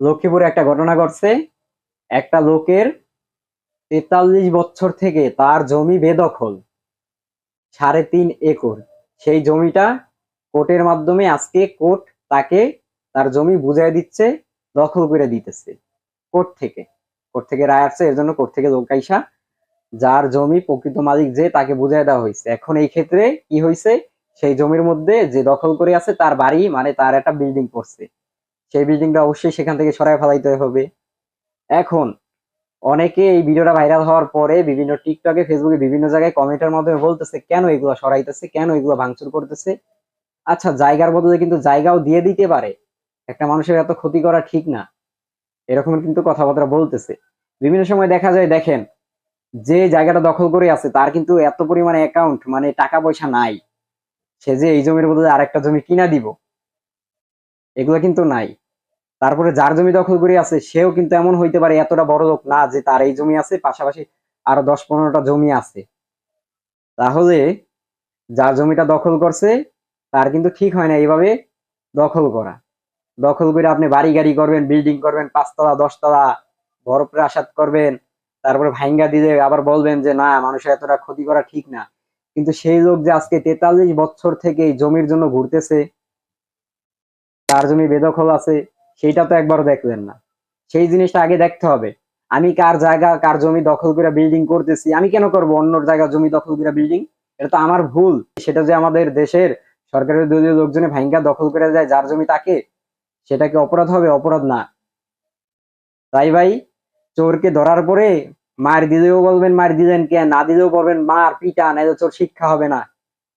লক্ষ্মীপুরে একটা ঘটনা ঘটছে। একটা লোকের 43 বছর থেকে তার জমি বেদখল, 3.5 একর। সেই জমিটা কোর্টের মাধ্যমে আজকে কোর্ট তাকে তার জমি বুঝাই দিচ্ছে, দখল করে দিতেছে। কোর্ট থেকে কোর্ট থেকে রায় আসছে, এর জন্য কোর্ট থেকে লোক আইসা যার জমি প্রকৃত মালিক যে তাকে বুঝাই দেওয়া হয়েছে। এখন এই ক্ষেত্রে কি হয়েছে, সেই জমির মধ্যে যে দখল করে আছে তার বাড়ি, মানে তার একটা বিল্ডিং করছে, সেই বিল্ডিংটা অবশ্যই সেখান থেকে সরাই ফেলাইতে হবে। এখন অনেকে এই ভিডিওটা ভাইরাল হওয়ার পরে বিভিন্ন টিকটকে, ফেসবুকে, বিভিন্ন জায়গায় কমেন্টের মাধ্যমে বলতেছে কেন এগুলো সরাইতেছে, কেন এগুলো ভাঙচুর করতেছে। আচ্ছা, জায়গার বদলে কিন্তু জায়গাও দিয়ে দিতে পারে, একটা মানুষের এত ক্ষতি করা ঠিক না, এরকম কিন্তু কথাবার্তা বলতেছে। বিভিন্ন সময় দেখা যায়, দেখেন, যে জায়গাটা দখল করে আছে তার কিন্তু এত পরিমাণে অ্যাকাউন্ট, মানে টাকা পয়সা নাই, সে যে এই জমির বদলে আরেকটা জমি কিনা দিব, এগুলো কিন্তু নাই। তারপরে যার জমি দখল করে আছে সেও কিন্তু এমন হইতে পারে এতটা বড় লোক না যে তার এই জমি আছে, পাশাপাশি আরো 10-15টা জমি আছে। তাহলে যার জমিটা দখল করছে তার কিন্তু ঠিক হয় না এইভাবে দখল করা। দখল করে আপনি বাড়ি গাড়ি করবেন, বিল্ডিং করবেন, 5 তলা 10 তলা, বড় প্রাসাদ করবেন, তারপরে ভাঙ্গা দিলে আবার বলবেন যে না, মানুষের এতটা ক্ষতি করা ঠিক না। কিন্তু সেই লোক যে আজকে 43 বছর থেকে এই জমির জন্য ঘুরতেছে, তার জমি বেদখল আছে, সেইটা তো একবারও দেখলেন না। সেই জিনিসটা আগে দেখতে হবে। আমি কার জায়গা, কার জমি দখল করে বিল্ডিং করতেছি, আমি কেন করব অন্য জায়গা জমি দখল করে বিল্ডিং? এটা তো আমার ভুল। সেটা যে আমাদের দেশের সরকারের দলীয় লোকজনে ভাঙ্গা দখল করে যায় যার জমি তাকে, সেটা কি অপরাধ হবে? অপরাধ না। তাই ভাই, চোরকে ধরার পরে মার দিলেও বলবেন মার দিলেন কে, না দিলেও বলবেন মার পিটা, নাইলে চোর শিক্ষা হবে না।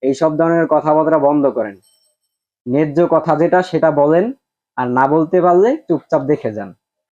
এইসব ধরনের কথাবার্তা বন্ধ করেন। ন্যায্য কথা যেটা সেটা বলেন, আর না বলতে পারলে চুপচাপ দেখে যান।